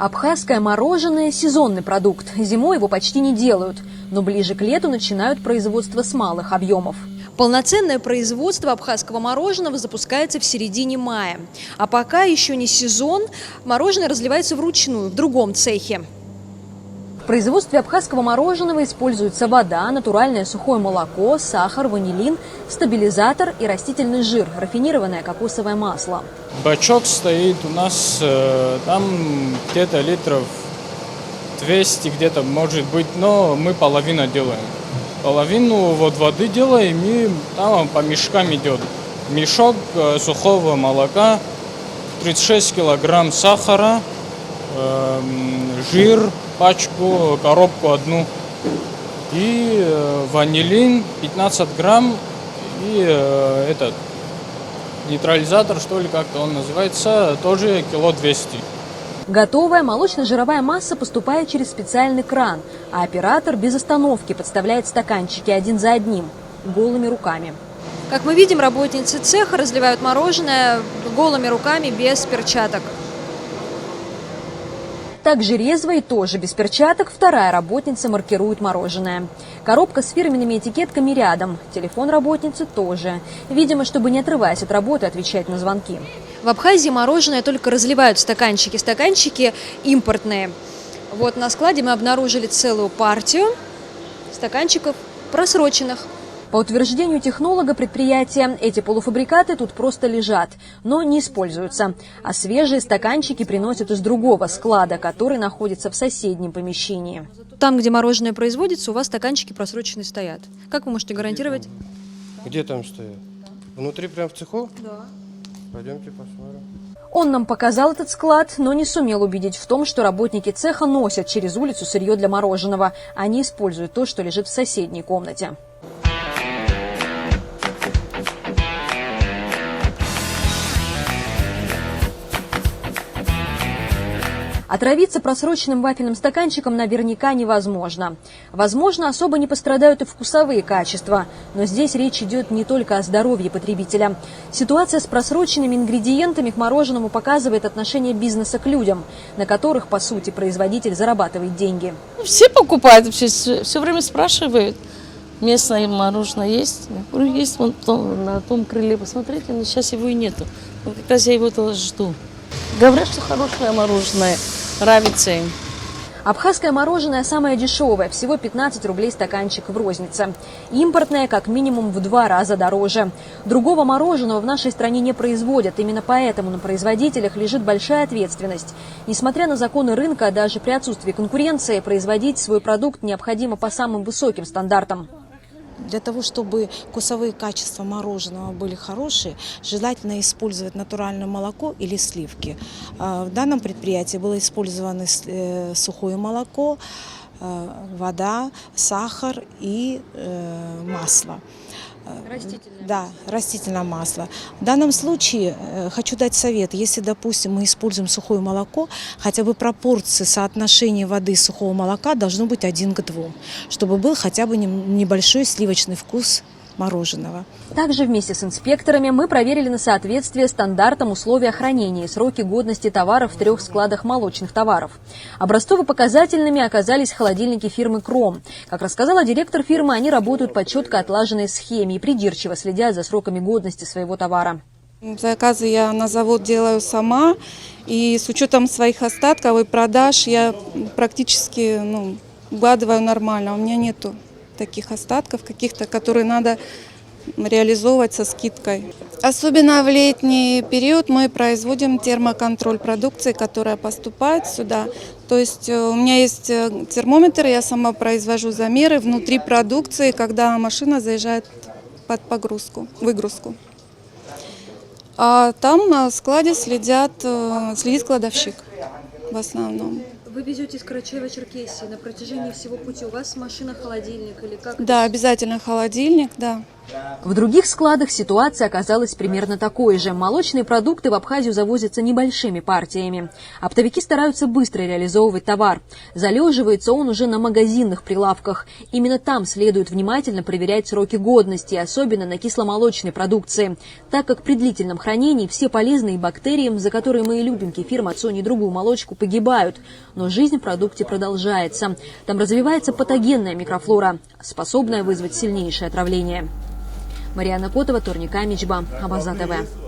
Абхазское мороженое – сезонный продукт. Зимой его почти не делают, но ближе к лету начинают производство с малых объемов. Полноценное производство абхазского мороженого запускается в середине мая. А пока еще не сезон, мороженое разливается вручную, в другом цехе. В производстве абхазского мороженого используется вода, натуральное сухое молоко, сахар, ванилин, стабилизатор и растительный жир, рафинированное кокосовое масло. Бачок стоит у нас там где-то литров 200 где-то может быть, но мы половину делаем. Половину вот воды делаем и там по мешкам идет. Мешок сухого молока, 36 килограмм сахара, жир, пачку, коробку одну и ванилин 15 грамм и этот нейтрализатор, что ли, как-то он называется, тоже кило 200. Готовая молочно-жировая масса поступает через специальный кран, а оператор без остановки подставляет стаканчики один за одним, голыми руками. Как мы видим, работницы цеха разливают мороженое голыми руками без перчаток. Также резво и тоже без перчаток вторая работница маркирует мороженое. Коробка с фирменными этикетками рядом, телефон работницы тоже. Видимо, чтобы не отрываясь от работы отвечать на звонки. В Абхазии мороженое только разливают в стаканчики. Стаканчики импортные. Вот на складе мы обнаружили целую партию стаканчиков просроченных. По утверждению технолога предприятия, эти полуфабрикаты тут просто лежат, но не используются. А свежие стаканчики приносят из другого склада, который находится в соседнем помещении. Там, где мороженое производится, у вас стаканчики просроченные стоят. Как вы можете гарантировать? Где там стоят? Внутри прям в цеху? Да. Пойдемте посмотрим. Он нам показал этот склад, но не сумел убедить в том, что работники цеха носят через улицу сырье для мороженого. Они используют то, что лежит в соседней комнате. Отравиться просроченным вафельным стаканчиком наверняка невозможно. Возможно, особо не пострадают и вкусовые качества. Но здесь речь идет не только о здоровье потребителя. Ситуация с просроченными ингредиентами к мороженому показывает отношение бизнеса к людям, на которых, по сути, производитель зарабатывает деньги. Все покупают, все время спрашивают. Местное мороженое есть? Я говорю, есть вон на том крыле, посмотрите, но сейчас его и нету. Вот как раз я его тоже жду. Говорят, что хорошее мороженое, нравится им. Абхазское мороженое самое дешевое, всего 15 рублей стаканчик в рознице. Импортное как минимум в 2 раза дороже. Другого мороженого в нашей стране не производят, именно поэтому на производителях лежит большая ответственность. Несмотря на законы рынка, даже при отсутствии конкуренции, производить свой продукт необходимо по самым высоким стандартам. Для того, чтобы вкусовые качества мороженого были хорошие, желательно использовать натуральное молоко или сливки. В данном предприятии было использовано сухое молоко, вода, сахар и масло. Растительное. Да, растительное масло. В данном случае хочу дать совет, если, допустим, мы используем сухое молоко, хотя бы пропорции соотношения воды и сухого молока должно быть 1 к 2, чтобы был хотя бы небольшой сливочный вкус мороженого. Также вместе с инспекторами мы проверили на соответствие стандартам условия хранения и сроки годности товаров в 3 складах молочных товаров. Образцово-показательными оказались холодильники фирмы «Кром». Как рассказала директор фирмы, они работают по четко отлаженной схеме и придирчиво следят за сроками годности своего товара. Заказы я на завод делаю сама, и с учетом своих остатков и продаж я практически угадываю нормально. У меня нету таких остатков каких-то, которые надо реализовывать со скидкой. Особенно в летний период мы производим термоконтроль продукции, которая поступает сюда. То есть у меня есть термометр, я сама произвожу замеры внутри продукции, когда машина заезжает под выгрузку. А там на складе следит кладовщик в основном. Вы везете из Карачаева-Черкесии на протяжении всего пути. У вас машина-холодильник или как? Да, обязательно холодильник, да. В других складах ситуация оказалась примерно такой же. Молочные продукты в Абхазию завозятся небольшими партиями. Оптовики стараются быстро реализовывать товар. Залеживается он уже на магазинных прилавках. Именно там следует внимательно проверять сроки годности, особенно на кисломолочной продукции, так как при длительном хранении все полезные бактерии, за которые мы и любим кефир, мацони и другую молочку, погибают. Но жизнь в продукте продолжается. Там развивается патогенная микрофлора, способная вызвать сильнейшее отравление. Марьяна Котова, Торник Амичба, Абаза ТВ.